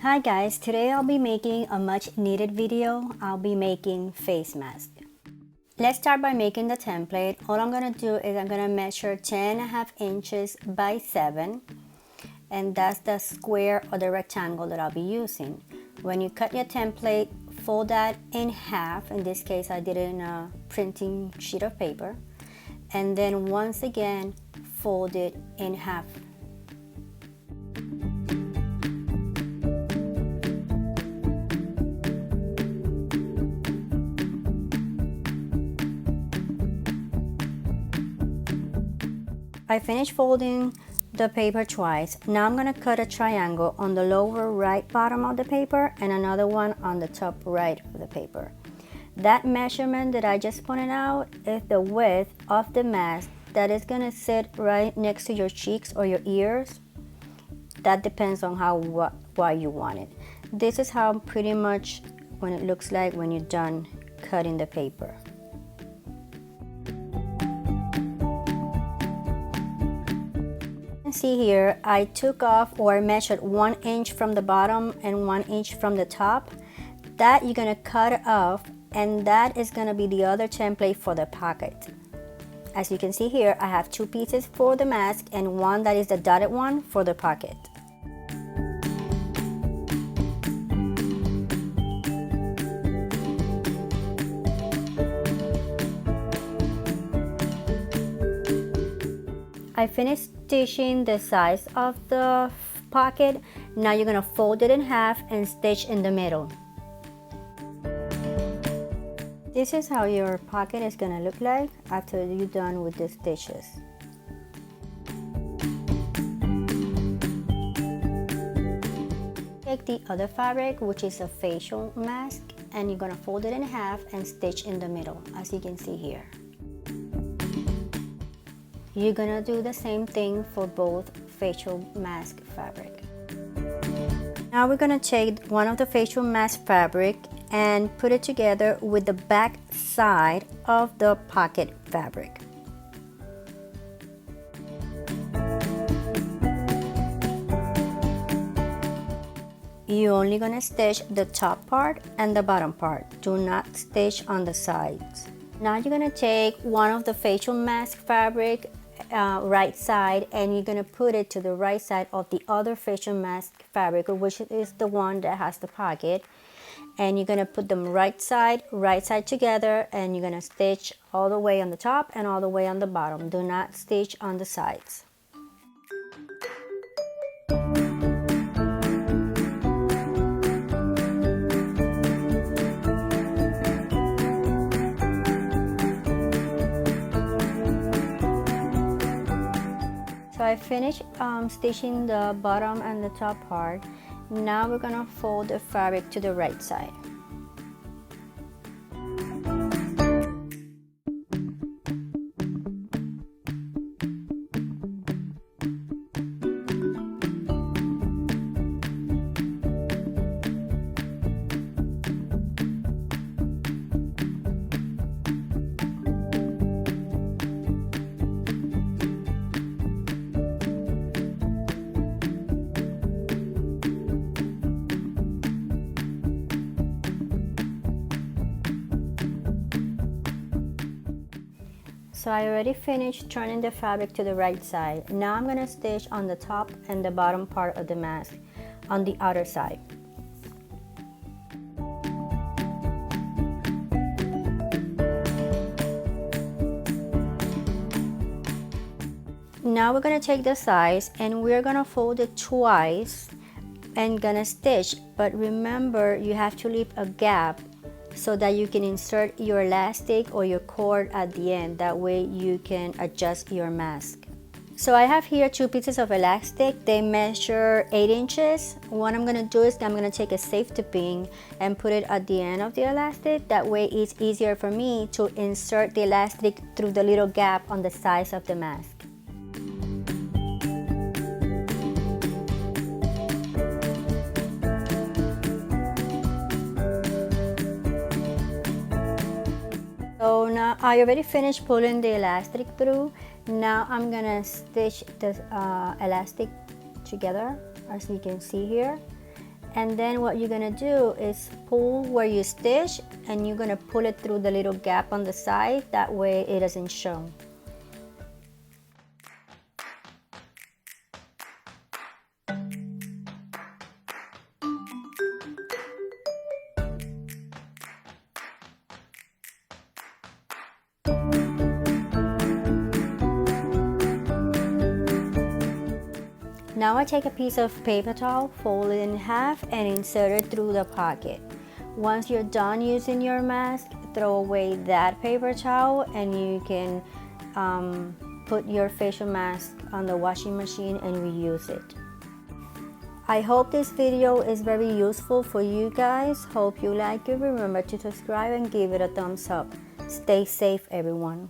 Hi guys, today I'll be making a much needed video. I'll be making face mask. Let's start by making the template. All I'm gonna do is I'm gonna measure 10.5 inches by 7, and that's the square or the rectangle that I'll be using. When you cut your template, fold that in half. In this case, I did it in a printing sheet of paper, and then once again fold it in half. I finished folding the paper twice. Now I'm going to cut a triangle on the lower right bottom of the paper and another one on the top right of the paper. That measurement that I just pointed out is the width of the mask that is going to sit right next to your cheeks or your ears. That depends on how wide you want it. This is how pretty much when it looks like when you're done cutting the paper. See here, I took off or measured 1 inch from the bottom and 1 inch from the top. That you're gonna cut off, and that is gonna be the other template for the pocket. As you can see here, I have 2 pieces for the mask and one that is the dotted one for the pocket. I finished stitching the size of the pocket. Now you're gonna fold it in half and stitch in the middle. This is how your pocket is gonna look like after you're done with the stitches. Take the other fabric, which is a facial mask, and you're gonna fold it in half and stitch in the middle, as you can see here. You're gonna do the same thing for both facial mask fabric. Now we're gonna take one of the facial mask fabric and put it together with the back side of the pocket fabric. You're only gonna stitch the top part and the bottom part. Do not stitch on the sides. Now you're gonna take one of the facial mask fabric right side, and you're gonna put it to the right side of the other facial mask fabric, which is the one that has the pocket, and you're gonna put them right side together, and you're gonna stitch all the way on the top and all the way on the bottom. Do not stitch on the sides. So I finished stitching the bottom and the top part. Now we're gonna fold the fabric to the right side. So I already finished turning the fabric to the right side. Now I'm gonna stitch on the top and the bottom part of the mask on the outer side. Now we're gonna take the size and we're gonna fold it twice and gonna stitch, but remember you have to leave a gap so that you can insert your elastic or your cord at the end. That way you can adjust your mask. So I have here 2 pieces of elastic. They measure 8 inches. What I'm gonna do is I'm gonna take a safety pin and put it at the end of the elastic. That way it's easier for me to insert the elastic through the little gap on the sides of the mask. So now I already finished pulling the elastic through. Now I'm gonna stitch the elastic together, as you can see here, And then what you're gonna do is pull where you stitch, and you're gonna pull it through the little gap on the side, that way it doesn't show. Now I take a piece of paper towel, fold it in half, and insert it through the pocket. Once you're done using your mask, throw away that paper towel and you can put your facial mask on the washing machine and reuse it. I hope this video is very useful for you guys. Hope you like it. Remember to subscribe and give it a thumbs up. Stay safe, everyone.